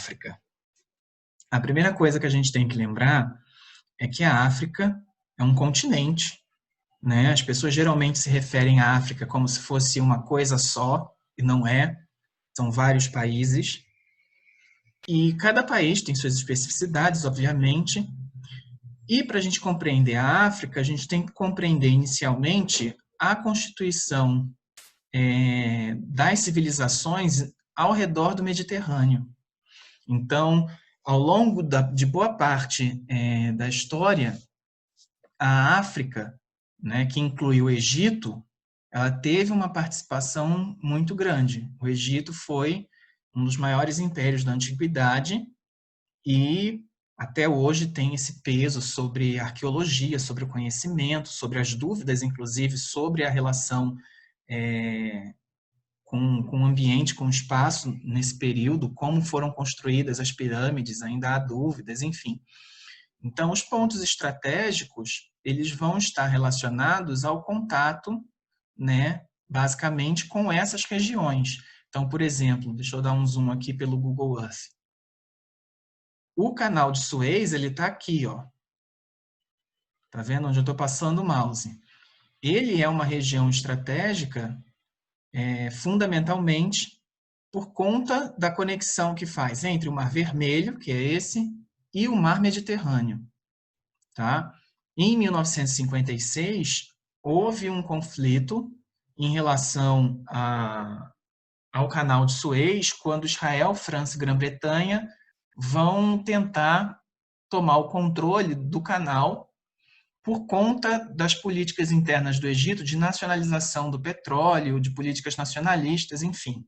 África? A primeira coisa que a gente tem que lembrar é que a África é um continente, né? As pessoas geralmente se referem à África como se fosse uma coisa só, e não é. São vários países. E cada país tem suas especificidades, obviamente. E para a gente compreender a África, a gente tem que compreender inicialmente a constituição das civilizações ao redor do Mediterrâneo. Então, ao longo de boa parte da história, a África, né, que inclui o Egito, ela teve uma participação muito grande. O Egito foi um dos maiores impérios da antiguidade e até hoje tem esse peso sobre a arqueologia, sobre o conhecimento, sobre as dúvidas, inclusive, sobre a relação com o ambiente, com o espaço nesse período, como foram construídas as pirâmides, ainda há dúvidas, enfim. Então, os pontos estratégicos, eles vão estar relacionados ao contato, né, basicamente com essas regiões. Então, por exemplo, deixa eu dar um zoom aqui pelo Google Earth. O canal de Suez, ele está aqui, ó. Tá vendo onde eu estou passando o mouse? Ele é uma região estratégica, fundamentalmente, por conta da conexão que faz entre o Mar Vermelho, que é esse, e o Mar Mediterrâneo. Tá? Em 1956, houve um conflito em relação ao canal de Suez, quando Israel, França e Grã-Bretanha vão tentar tomar o controle do canal por conta das políticas internas do Egito de nacionalização do petróleo, de políticas nacionalistas, enfim.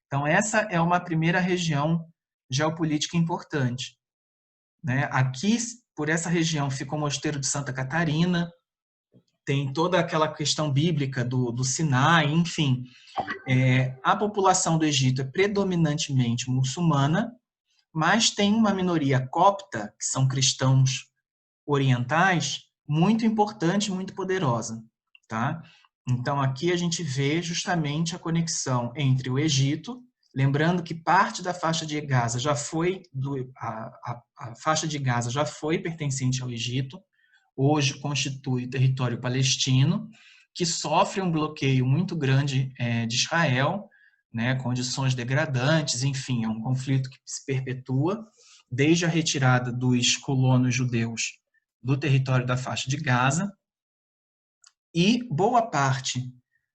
Então, essa é uma primeira região geopolítica importante. Né? Aqui, por essa região, fica o Mosteiro de Santa Catarina, tem toda aquela questão bíblica do Sinai, enfim. A população do Egito é predominantemente muçulmana, mas tem uma minoria copta, que são cristãos orientais, muito importante, muito poderosa. Tá? Então, aqui a gente vê justamente a conexão entre o Egito, lembrando que parte da faixa de Gaza já foi, a faixa de Gaza já foi pertencente ao Egito, hoje constitui território palestino, que sofre um bloqueio muito grande de Israel, né, condições degradantes, enfim, é um conflito que se perpetua desde a retirada dos colonos judeus do território da faixa de Gaza, e boa parte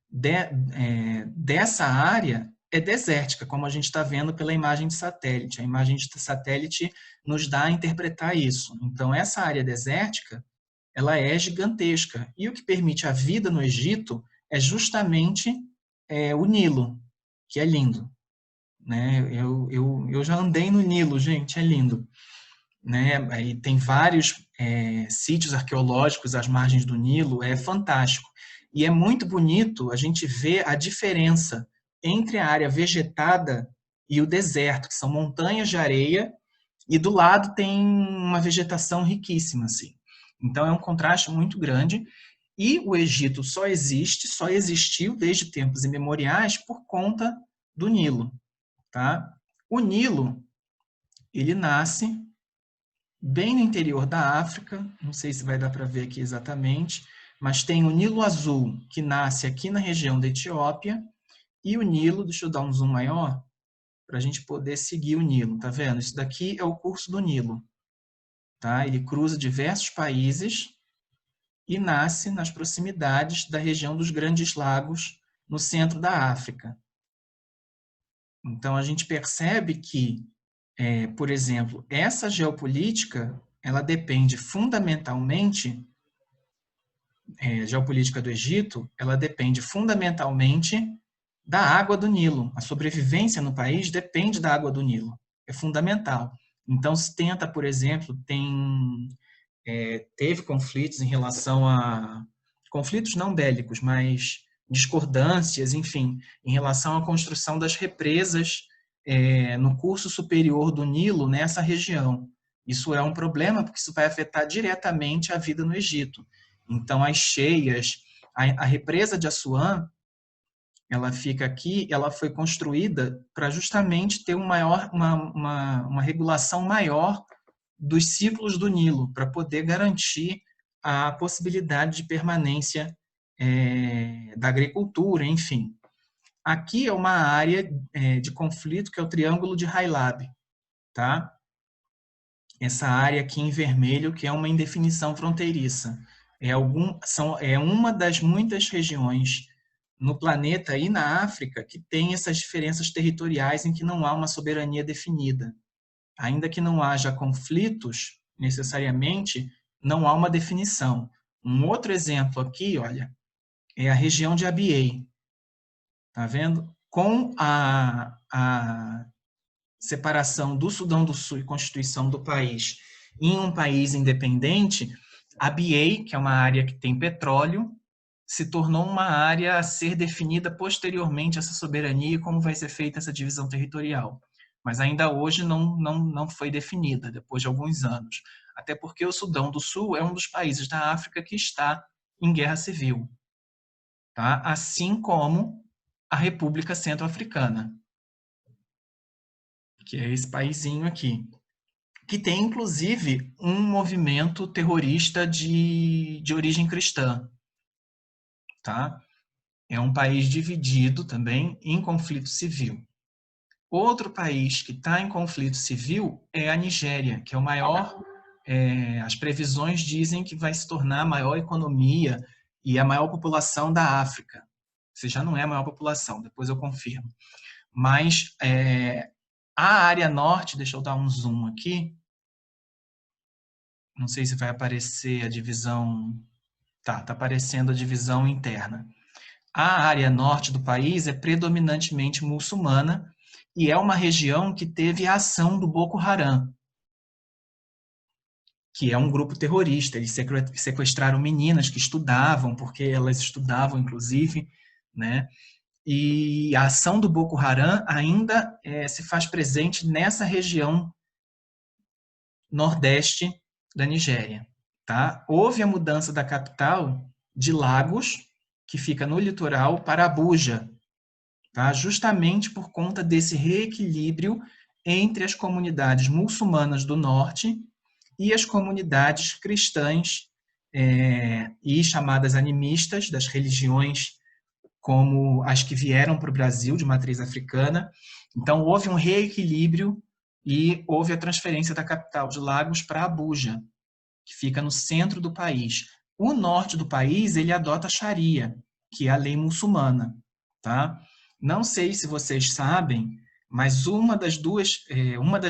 dessa área é desértica, como a gente está vendo pela imagem de satélite. A imagem de satélite nos dá a interpretar isso. Então, essa área desértica, ela é gigantesca. E o que permite a vida no Egito é justamente o Nilo, que é lindo. Né? Eu já andei no Nilo, gente, é lindo. Né? Aí tem vários sítios arqueológicos às margens do Nilo, é fantástico. E é muito bonito a gente ver a diferença entre a área vegetada e o deserto, que são montanhas de areia, e do lado tem uma vegetação riquíssima, assim. Então é um contraste muito grande, e o Egito só existiu desde tempos imemoriais por conta do Nilo, tá? O Nilo, ele nasce bem no interior da África, não sei se vai dar para ver aqui exatamente, mas tem o Nilo Azul, que nasce aqui na região da Etiópia, e o Nilo, deixa eu dar um zoom maior, para a gente poder seguir o Nilo, tá vendo? Isso daqui é o curso do Nilo, tá? Ele cruza diversos países e nasce nas proximidades da região dos Grandes Lagos, no centro da África. Então, a gente percebe que por exemplo, essa geopolítica, ela depende fundamentalmente, geopolítica do Egito, ela depende fundamentalmente da água do Nilo. A sobrevivência no país depende da água do Nilo. É fundamental. Então, se tenta, por exemplo, teve conflitos em relação a... conflitos não bélicos, mas discordâncias, enfim, em relação à construção das represas no curso superior do Nilo, nessa região. Isso é um problema, porque isso vai afetar diretamente a vida no Egito. Então, as cheias, a represa de Assuã, ela fica aqui, ela foi construída para justamente ter uma regulação maior dos ciclos do Nilo, para poder garantir a possibilidade de permanência da agricultura, enfim. Aqui é uma área de conflito que é o Triângulo de Hailab, tá? Essa área aqui em vermelho, que é uma indefinição fronteiriça. É uma das muitas regiões no planeta e na África que tem essas diferenças territoriais em que não há uma soberania definida. Ainda que não haja conflitos, necessariamente, não há uma definição. Um outro exemplo aqui, olha, é a região de Abyei. Tá vendo? Com a separação do Sudão do Sul e constituição do país em um país independente, Abyei, que é uma área que tem petróleo, se tornou uma área a ser definida posteriormente essa soberania e como vai ser feita essa divisão territorial. Mas ainda hoje não foi definida, depois de alguns anos. Até porque o Sudão do Sul é um dos países da África que está em guerra civil. Tá? Assim como a República Centro-Africana, que é esse paísinho aqui, que tem inclusive um movimento terrorista de origem cristã. Tá? É um país dividido também em conflito civil. Outro país que está em conflito civil é a Nigéria, que é o maior. As previsões dizem que vai se tornar a maior economia e a maior população da África. Se já não é a maior população, depois eu confirmo. Mas a área norte, deixa eu dar um zoom aqui. Não sei se vai aparecer a divisão. Tá aparecendo a divisão interna. A área norte do país é predominantemente muçulmana e é uma região que teve a ação do Boko Haram, que é um grupo terrorista. Eles sequestraram meninas que estudavam, porque elas estudavam, inclusive, né? E a ação do Boko Haram ainda se faz presente nessa região nordeste da Nigéria. Tá? Houve a mudança da capital de Lagos, que fica no litoral, para Abuja, tá? Justamente por conta desse reequilíbrio entre as comunidades muçulmanas do norte e as comunidades cristãs e chamadas animistas, das religiões como as que vieram para o Brasil, de matriz africana. Então, houve um reequilíbrio e houve a transferência da capital de Lagos para Abuja, que fica no centro do país. O norte do país, ele adota a Sharia, que é a lei muçulmana, tá? Não sei se vocês sabem, mas uma das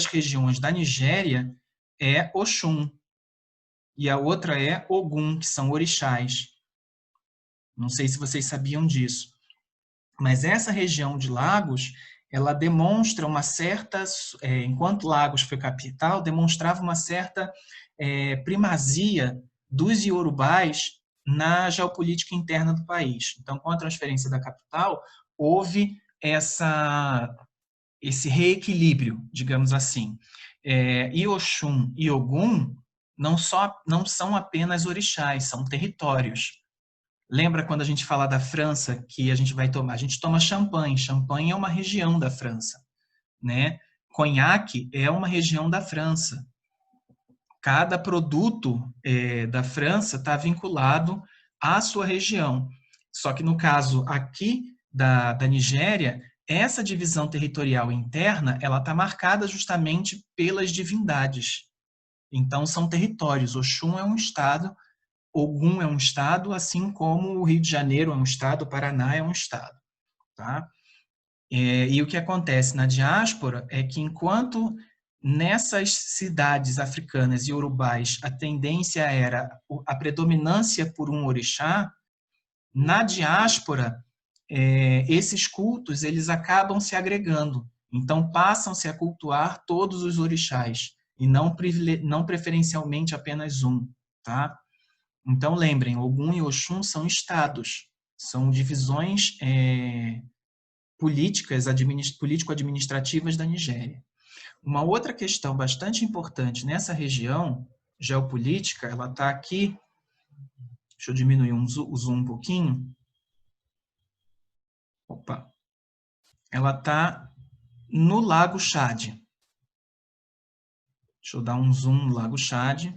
regiões da Nigéria é Oxum e a outra é Ogum, que são orixás. Não sei se vocês sabiam disso. Mas essa região de Lagos, ela demonstra uma certa, enquanto Lagos foi capital, demonstrava uma certa primazia dos iorubás na geopolítica interna do país. Então, com a transferência da capital, houve esse reequilíbrio, digamos assim. E Oxum e Ogum não são apenas orixás, são territórios. Lembra quando a gente fala da França que a gente toma champanhe. Champanhe é uma região da França, né? Conhaque é uma região da França. Cada produto da França está vinculado à sua região. Só que no caso aqui da Nigéria, essa divisão territorial interna ela está marcada justamente pelas divindades. Então são territórios. Oxum é um estado, Ogum é um estado, assim como o Rio de Janeiro é um estado, o Paraná é um estado. Tá? E o que acontece na diáspora é que, enquanto nessas cidades africanas e urubais a tendência era a predominância por um orixá, na diáspora, esses cultos eles acabam se agregando. Então, passam-se a cultuar todos os orixás, e não preferencialmente apenas um. Tá? Então, lembrem, Ogum e Oxum são estados, são divisões político-administrativas da Nigéria. Uma outra questão bastante importante nessa região geopolítica, ela está aqui, deixa eu diminuir o zoom um pouquinho, Opa, ela está no Lago Chad. Deixa eu dar um zoom no Lago Chad.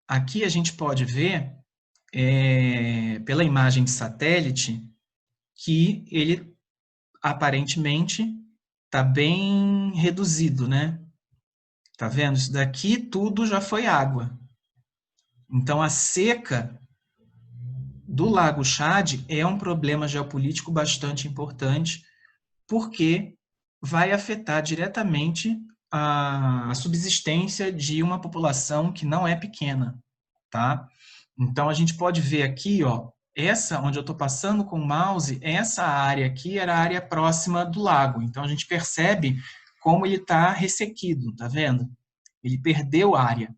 Aqui a gente pode ver, pela imagem de satélite, que ele aparentemente está bem reduzido, né? Tá vendo? Isso daqui tudo já foi água. Então, a seca do Lago Chad é um problema geopolítico bastante importante, porque vai afetar diretamente a subsistência de uma população que não é pequena, tá? Então, a gente pode ver aqui, ó, essa onde eu estou passando com o mouse, essa área aqui era a área próxima do lago. Então, a gente percebe como ele está ressequido, tá vendo? Ele perdeu área.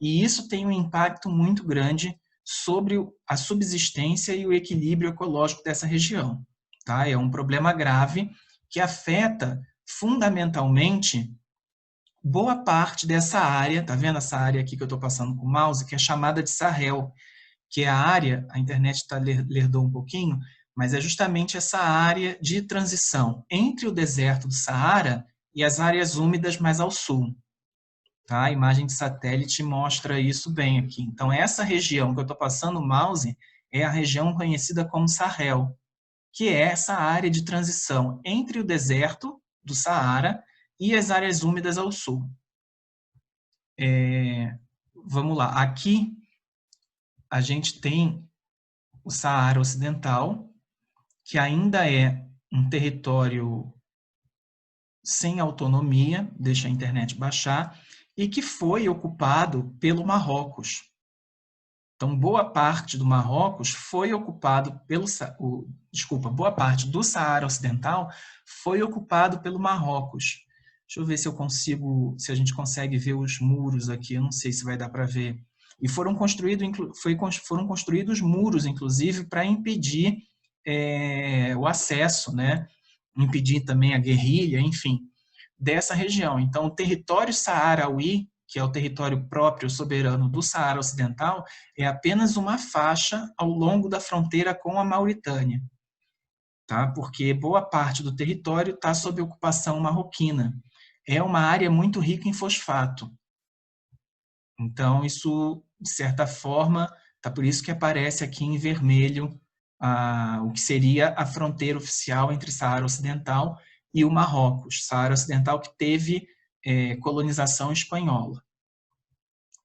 E isso tem um impacto muito grande sobre a subsistência e o equilíbrio ecológico dessa região, tá? É um problema grave que afeta fundamentalmente boa parte dessa área, tá vendo essa área aqui que eu estou passando com o mouse, que é chamada de Sahel, que é a área, a internet lerdou um pouquinho, mas é justamente essa área de transição entre o deserto do Saara e as áreas úmidas mais ao sul. Tá? A imagem de satélite mostra isso bem aqui. Então, essa região que eu estou passando o mouse é a região conhecida como Sahel, que é essa área de transição entre o deserto do Saara e as áreas úmidas ao sul. Vamos lá, aqui a gente tem o Saara Ocidental, que ainda é um território sem autonomia, deixa a internet baixar, e que foi ocupado pelo Marrocos. Então, boa parte do Marrocos foi ocupado pelo... boa parte do Saara Ocidental foi ocupado pelo Marrocos. Deixa eu ver se eu consigo, se a gente consegue ver os muros aqui, eu não sei se vai dar para ver. E foram construídos muros, inclusive, para impedir o acesso, né? Impedir também a guerrilha, enfim, dessa região. Então, o território saarauí, que é o território próprio soberano do Saara Ocidental, é apenas uma faixa ao longo da fronteira com a Mauritânia, tá? Porque boa parte do território está sob ocupação marroquina. É uma área muito rica em fosfato. Então, isso, de certa forma, tá por isso que aparece aqui em vermelho o que seria a fronteira oficial entre Saara Ocidental e o Marrocos. Saara Ocidental que teve colonização espanhola.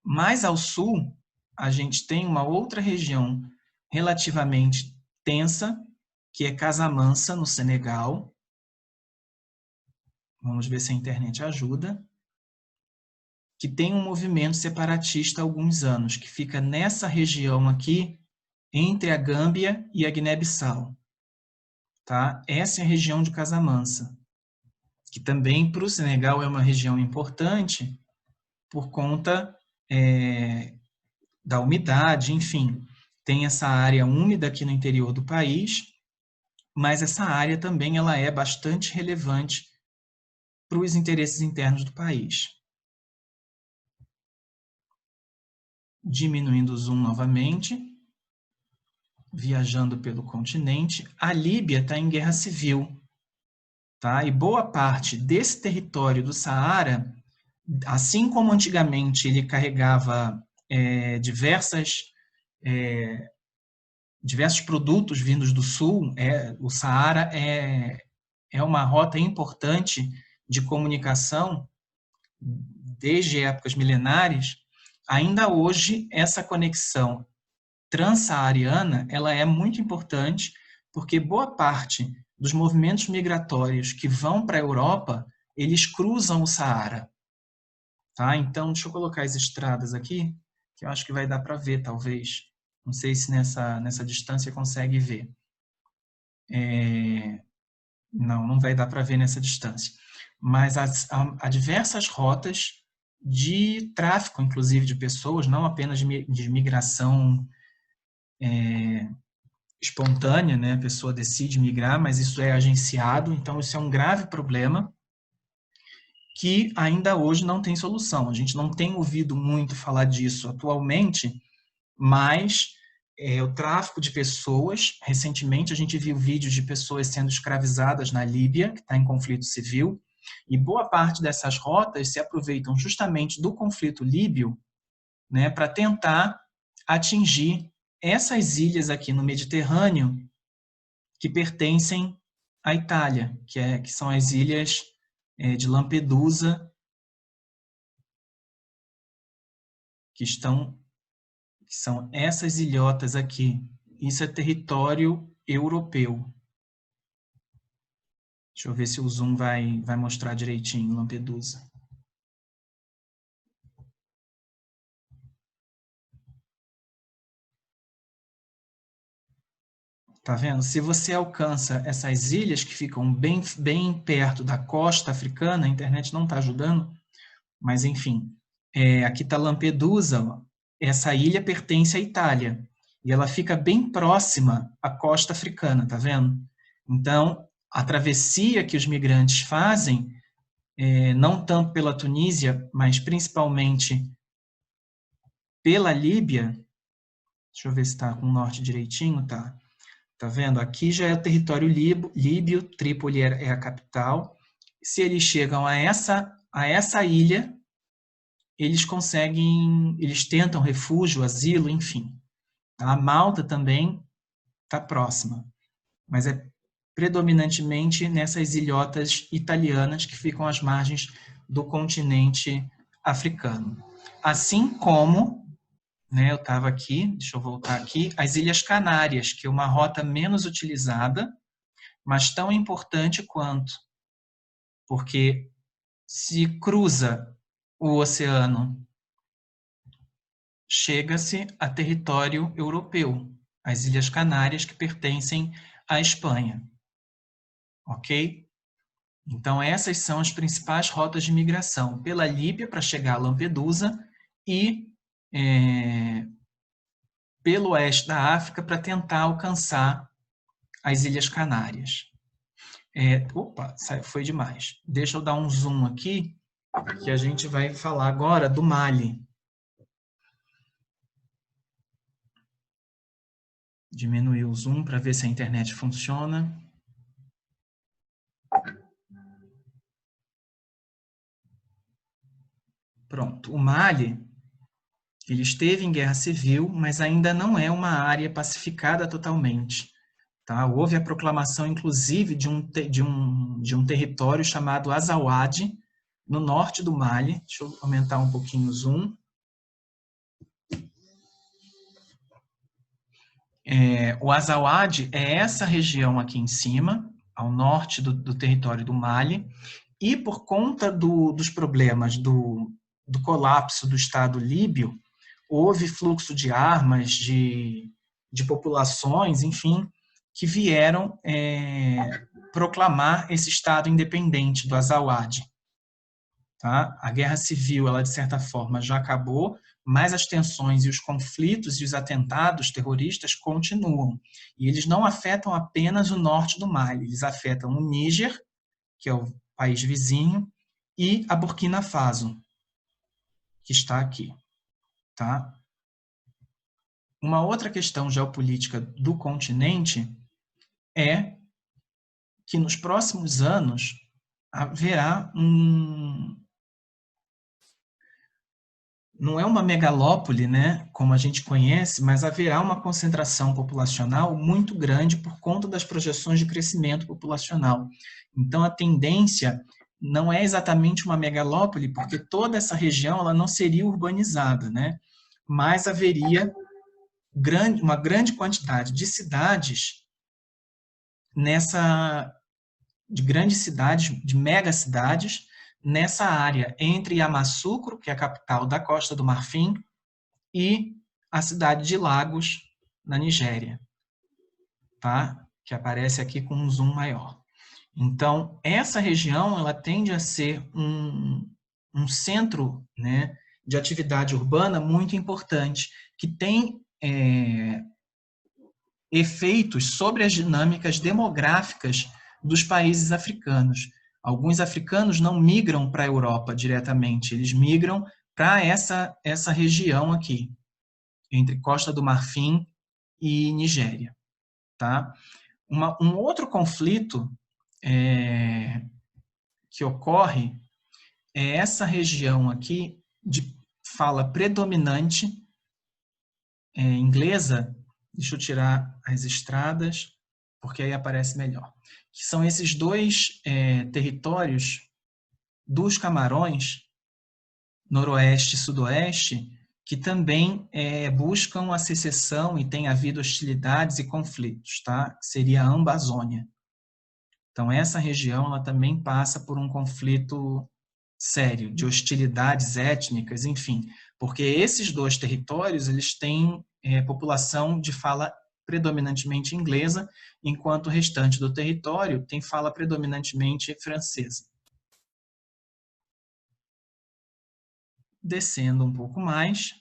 Mais ao sul, a gente tem uma outra região relativamente tensa, que é Casamansa, no Senegal. Vamos ver se a internet ajuda. Que tem um movimento separatista há alguns anos, que fica nessa região aqui, entre a Gâmbia e a Guiné-Bissau. Tá? Essa é a região de Casamansa, que também para o Senegal é uma região importante por conta da umidade, enfim. Tem essa área úmida aqui no interior do país, mas essa área também ela é bastante relevante para os interesses internos do país. Diminuindo o zoom novamente, viajando pelo continente, a Líbia está em guerra civil, tá? E boa parte desse território do Saara, assim como antigamente ele carregava diversos produtos vindos do sul, o Saara é uma rota importante de comunicação desde épocas milenares. Ainda hoje, essa conexão transsaariana ela é muito importante, porque boa parte dos movimentos migratórios que vão para a Europa, eles cruzam o Saara. Tá? Então, deixa eu colocar as estradas aqui, que eu acho que vai dar para ver, talvez. Não sei se nessa distância consegue ver. Não vai dar para ver nessa distância. Mas há diversas rotas de tráfico, inclusive, de pessoas, não apenas de migração espontânea, né? A pessoa decide migrar, mas isso é agenciado, então isso é um grave problema que ainda hoje não tem solução. A gente não tem ouvido muito falar disso atualmente, mas o tráfico de pessoas. Recentemente, a gente viu vídeos de pessoas sendo escravizadas na Líbia, que está em conflito civil, e boa parte dessas rotas se aproveitam justamente do conflito líbio, né, para tentar atingir essas ilhas aqui no Mediterrâneo que pertencem à Itália, que são as ilhas de Lampedusa, que são essas ilhotas aqui. Isso é território europeu. Deixa eu ver se o zoom vai mostrar direitinho Lampedusa. Tá vendo? Se você alcança essas ilhas que ficam bem perto da costa africana, a internet não está ajudando, mas enfim, aqui está Lampedusa, ó. Essa ilha pertence à Itália, e ela fica bem próxima à costa africana, tá vendo? Então, a travessia que os migrantes fazem, não tanto pela Tunísia, mas principalmente pela Líbia, deixa eu ver se está com o norte direitinho, tá? Tá vendo? Aqui já é o território líbio, Trípoli é a capital. Se eles chegam a essa ilha, eles tentam refúgio, asilo, enfim. A Malta também está próxima, mas é predominantemente nessas ilhotas italianas que ficam às margens do continente africano. Assim como, né, eu estava aqui, deixa eu voltar aqui, as Ilhas Canárias, que é uma rota menos utilizada, mas tão importante quanto, porque se cruza o oceano, chega-se a território europeu, as Ilhas Canárias que pertencem à Espanha. Ok? Então, essas são as principais rotas de migração, pela Líbia para chegar a Lampedusa e pelo oeste da África para tentar alcançar as Ilhas Canárias. Opa, foi demais. Deixa eu dar um zoom aqui, que a gente vai falar agora do Mali. Diminuir o zoom para ver se a internet funciona. Pronto. O Mali, ele esteve em guerra civil, mas ainda não é uma área pacificada totalmente. Tá? Houve a proclamação, inclusive, de um território chamado Azawad, no norte do Mali. Deixa eu aumentar um pouquinho o zoom. O Azawad é essa região aqui em cima, ao norte do território do Mali, e por conta dos problemas do colapso do Estado líbio, houve fluxo de armas, de populações, enfim, que vieram proclamar esse Estado independente do Azawad. Tá? A guerra civil, ela de certa forma já acabou, mas as tensões e os conflitos e os atentados terroristas continuam. E eles não afetam apenas o norte do Mali, eles afetam o Níger, que é o país vizinho, e a Burkina Faso, que está aqui. Tá? Uma outra questão geopolítica do continente é que nos próximos anos haverá não é uma megalópole, né, como a gente conhece, mas haverá uma concentração populacional muito grande por conta das projeções de crescimento populacional. Então, a tendência não é exatamente uma megalópole, porque toda essa região ela não seria urbanizada, né, mas haveria uma grande quantidade de cidades de grandes cidades, de megacidades, nessa área, entre Yamoussoukro, que é a capital da Costa do Marfim, e a cidade de Lagos, na Nigéria, tá? Que aparece aqui com um zoom maior. Então, essa região ela tende a ser um centro, né, de atividade urbana muito importante, que tem efeitos sobre as dinâmicas demográficas dos países africanos. Alguns africanos não migram para a Europa diretamente, eles migram para essa região aqui, entre Costa do Marfim e Nigéria. Tá? Um outro conflito que ocorre é essa região aqui de fala predominante inglesa. Deixa eu tirar as estradas, porque aí aparece melhor. Que são esses dois territórios dos Camarões, noroeste e sudoeste, que também buscam a secessão e tem havido hostilidades e conflitos, tá? Seria a Ambazônia. Então, essa região ela também passa por um conflito sério, de hostilidades étnicas, enfim, porque esses dois territórios eles têm população de fala predominantemente inglesa, enquanto o restante do território tem fala predominantemente francesa. Descendo um pouco mais,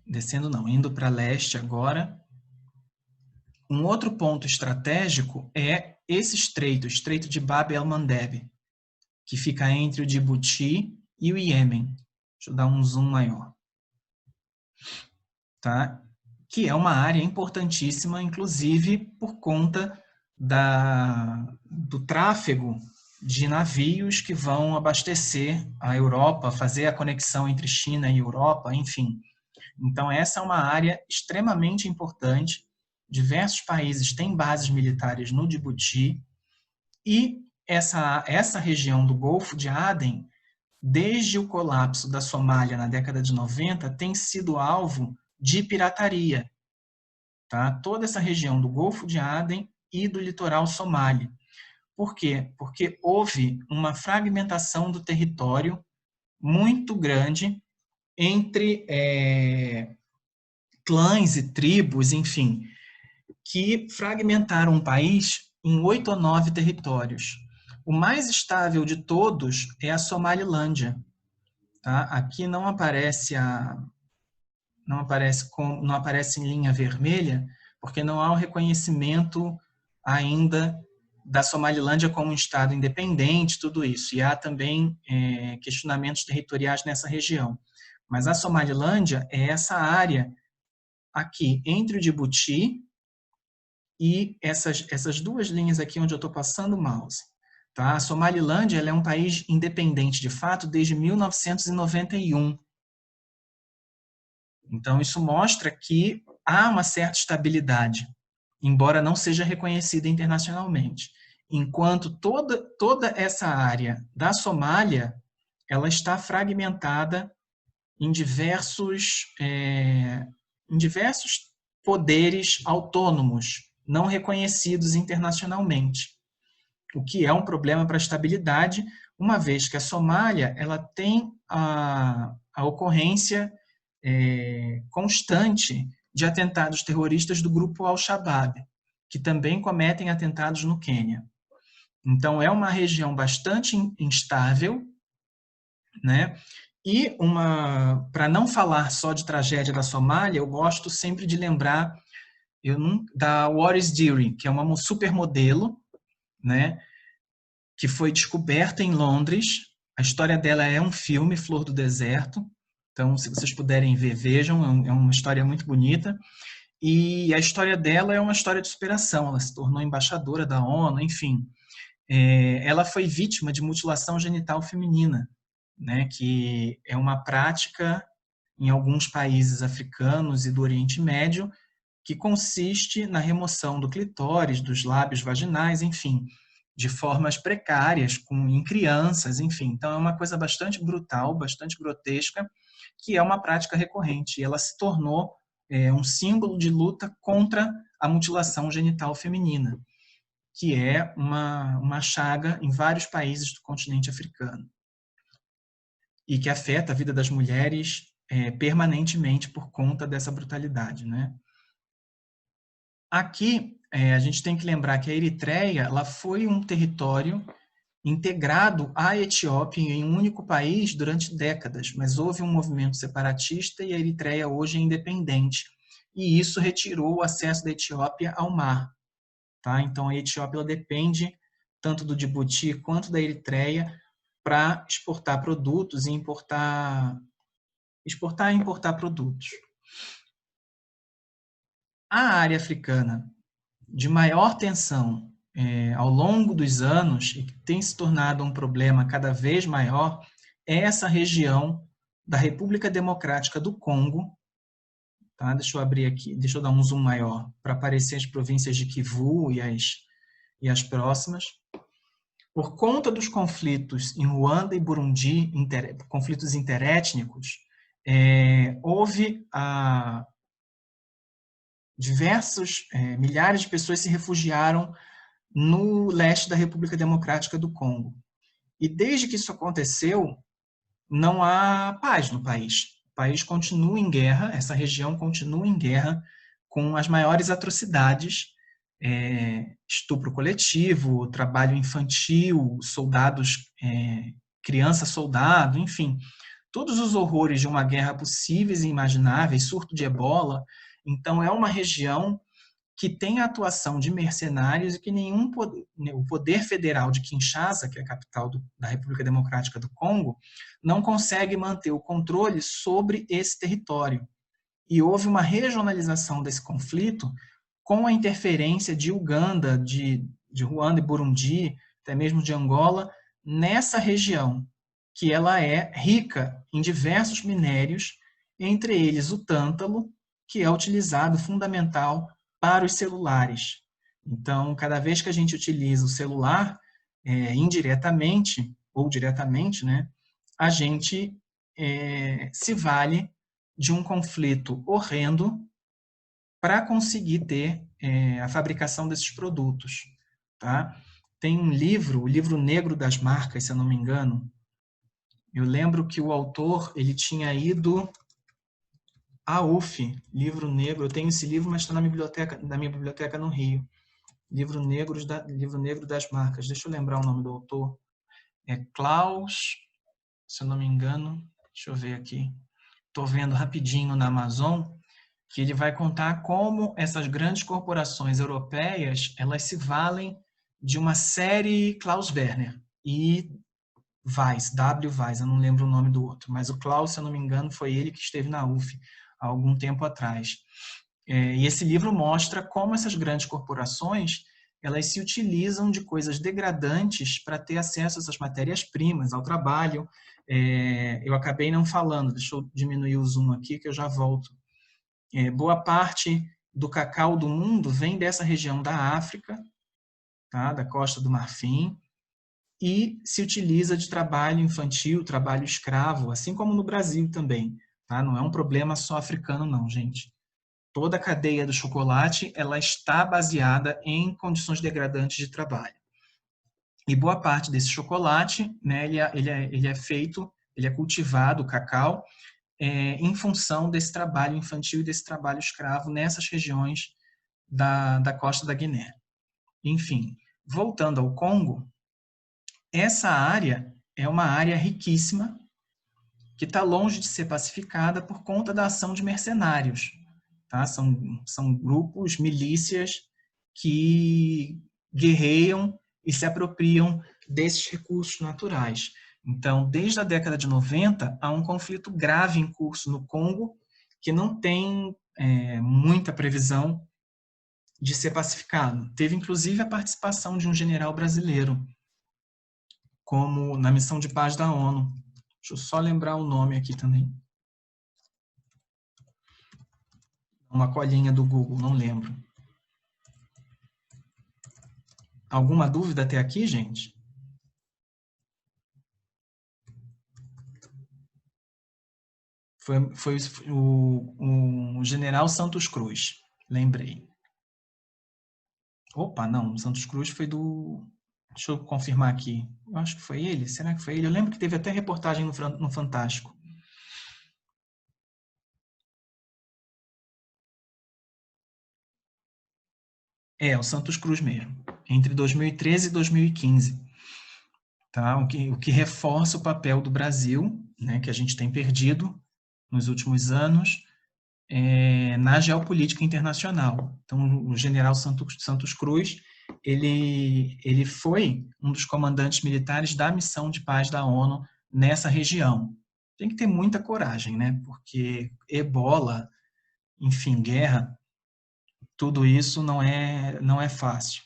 descendo não, indo para leste agora, um outro ponto estratégico é esse estreito, o Estreito de Bab el-Mandeb, que fica entre o Djibouti e o Iêmen. Deixa eu dar um zoom maior. Tá? Que é uma área importantíssima, inclusive por conta do tráfego de navios que vão abastecer a Europa, fazer a conexão entre China e Europa, enfim. Então, essa é uma área extremamente importante. Diversos países têm bases militares no Djibouti e essa região do Golfo de Aden, desde o colapso da Somália na década de 90, tem sido alvo de pirataria. Tá? Toda essa região do Golfo de Aden e do litoral somali. Por quê? Porque houve uma fragmentação do território muito grande entre clãs e tribos, enfim, que fragmentaram o país em 8 ou 9 territórios. O mais estável de todos é a Somalilândia. Tá? Aqui não aparece não aparece em linha vermelha, porque não há o reconhecimento ainda da Somalilândia como um Estado independente, tudo isso. E há também questionamentos territoriais nessa região. Mas a Somalilândia é essa área aqui, entre o Djibouti e essas duas linhas aqui onde eu estou passando o mouse. Tá? A Somalilândia ela é um país independente, de fato, desde 1991. Então, isso mostra que há uma certa estabilidade, embora não seja reconhecida internacionalmente. Enquanto toda essa área da Somália ela está fragmentada em diversos poderes autônomos, não reconhecidos internacionalmente, o que é um problema para a estabilidade, uma vez que a Somália ela tem a ocorrência constante de atentados terroristas do grupo Al-Shabaab, que também cometem atentados no Quênia. Então, é uma região bastante instável, né? E para não falar só de tragédia da Somália, eu gosto sempre de lembrar da Waris Dirie, que é uma supermodelo, né? Que foi descoberta em Londres. A história dela é um filme, Flor do Deserto. Então, se vocês puderem ver, vejam, é uma história muito bonita. E a história dela é uma história de superação. Ela se tornou embaixadora da ONU, enfim. Ela foi vítima de mutilação genital feminina, né, que é uma prática em alguns países africanos e do Oriente Médio, que consiste na remoção do clitóris, dos lábios vaginais, enfim, de formas precárias, em crianças, enfim. Então, é uma coisa bastante brutal, bastante grotesca, que é uma prática recorrente. E ela se tornou um símbolo de luta contra a mutilação genital feminina, que é uma chaga em vários países do continente africano e que afeta a vida das mulheres permanentemente por conta dessa brutalidade, né? Aqui, a gente tem que lembrar que a Eritreia ela foi um território integrado à Etiópia em um único país durante décadas, mas houve um movimento separatista e a Eritreia hoje é independente. E isso retirou o acesso da Etiópia ao mar. Tá? Então, a Etiópia ela depende tanto do Djibouti quanto da Eritreia para exportar produtos e exportar e importar produtos. A área africana de maior tensão ao longo dos anos e que tem se tornado um problema cada vez maior é essa região da República Democrática do Congo. Tá? Deixa eu abrir aqui, deixa eu dar um zoom maior para aparecer as províncias de Kivu e as próximas. Por conta dos conflitos em Ruanda e Burundi, conflitos interétnicos, houve diversos milhares de pessoas se refugiaram no leste da República Democrática do Congo. E desde que isso aconteceu, não há paz no país. O país continua em guerra, essa região continua em guerra, com as maiores atrocidades, estupro coletivo, trabalho infantil, soldados, criança-soldado, enfim, todos os horrores de uma guerra possíveis e imagináveis, surto de ebola. Então, é uma região que tem a atuação de mercenários e que o poder federal de Kinshasa, que é a capital da República Democrática do Congo, não consegue manter o controle sobre esse território. E houve uma regionalização desse conflito com a interferência de Uganda, de Ruanda e Burundi, até mesmo de Angola, nessa região, que ela é rica em diversos minérios, entre eles o tântalo, que é utilizado fundamental para os celulares. Então, cada vez que a gente utiliza o celular, indiretamente ou diretamente, né, a gente se vale de um conflito horrendo para conseguir ter a fabricação desses produtos. Tá? Tem um livro, o Livro Negro das Marcas, se eu não me engano. Eu lembro que o autor ele tinha ido à UF, Livro Negro. Eu tenho esse livro, mas está na minha biblioteca no Rio. Livro Negro das Marcas. Deixa eu lembrar o nome do autor. É Klaus, se eu não me engano. Deixa eu ver aqui. Estou vendo rapidinho na Amazon, que ele vai contar como essas grandes corporações europeias elas se valem de uma série Klaus Werner e Weiss, W. Weiss, eu não lembro o nome do outro, mas o Klaus, se eu não me engano, foi ele que esteve na UF há algum tempo atrás. E esse livro mostra como essas grandes corporações elas se utilizam de coisas degradantes para ter acesso a essas matérias-primas, ao trabalho. Eu acabei não falando, deixa eu diminuir o zoom aqui que eu já volto. Boa parte do cacau do mundo vem dessa região da África, tá? Da Costa do Marfim, e se utiliza de trabalho infantil, trabalho escravo, assim como no Brasil também. Tá? Não é um problema só africano, não, gente. Toda a cadeia do chocolate ela está baseada em condições degradantes de trabalho. E boa parte desse chocolate, né, ele é feito, ele é cultivado, o cacau, em função desse trabalho infantil e desse trabalho escravo nessas regiões da costa da Guiné. Enfim, voltando ao Congo, essa área é uma área riquíssima que está longe de ser pacificada por conta da ação de mercenários. Tá? São grupos, milícias que guerreiam e se apropriam desses recursos naturais. Então, desde a década de 90, há um conflito grave em curso no Congo, que não tem muita previsão de ser pacificado. Teve, inclusive, a participação de um general brasileiro, como na missão de paz da ONU. Deixa eu só lembrar o nome aqui também. Uma colinha do Google, não lembro. Alguma dúvida até aqui, gente? Foi o general Santos Cruz, lembrei. Opa, não, Santos Cruz foi do... Deixa eu confirmar aqui. Eu acho que foi ele. Será que foi ele? Eu lembro que teve até reportagem no Fantástico. O Santos Cruz mesmo. Entre 2013 e 2015. Tá? O que reforça o papel do Brasil, né, que a gente tem perdido nos últimos anos, na geopolítica internacional. Então, o general Santos Cruz, ele foi um dos comandantes militares da missão de paz da ONU nessa região. Tem que ter muita coragem, né? Porque ebola, enfim, guerra, tudo isso não é fácil.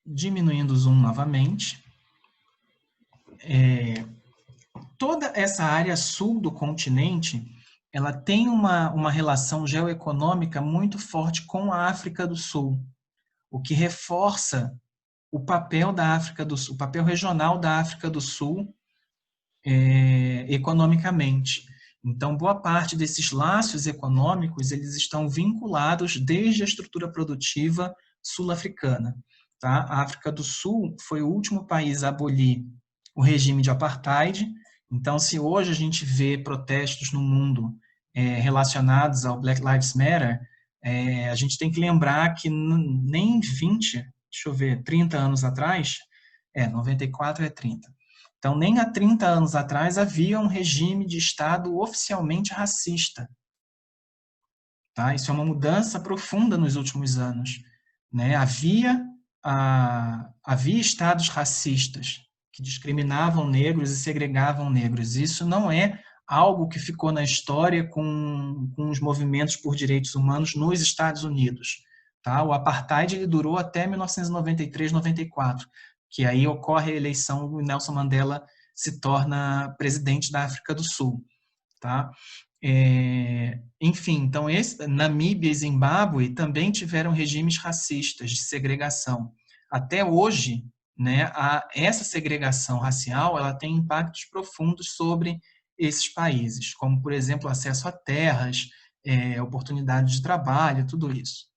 Diminuindo o zoom novamente, toda essa área sul do continente, ela tem uma relação geoeconômica muito forte com a África do Sul, o que reforça o papel da África do Sul, o papel regional da África do Sul economicamente. Então, boa parte desses laços econômicos, eles estão vinculados desde a estrutura produtiva sul-africana. Tá? A África do Sul foi o último país a abolir o regime de apartheid. Então, se hoje a gente vê protestos no mundo relacionados ao Black Lives Matter, a gente tem que lembrar que nem 20, deixa eu ver, 30 anos atrás, 94 é 30. Então, nem há 30 anos atrás havia um regime de Estado oficialmente racista. Tá? Isso é uma mudança profunda nos últimos anos. Né? Havia estados racistas que discriminavam negros e segregavam negros. Isso não é algo que ficou na história com os movimentos por direitos humanos nos Estados Unidos. Tá? O apartheid ele durou até 1993, 94, que aí ocorre a eleição e Nelson Mandela se torna presidente da África do Sul. Tá? Enfim, então Namíbia e Zimbábue também tiveram regimes racistas de segregação. Até hoje, né, essa segregação racial ela tem impactos profundos sobre esses países, como, por exemplo, acesso a terras, oportunidade de trabalho, tudo isso.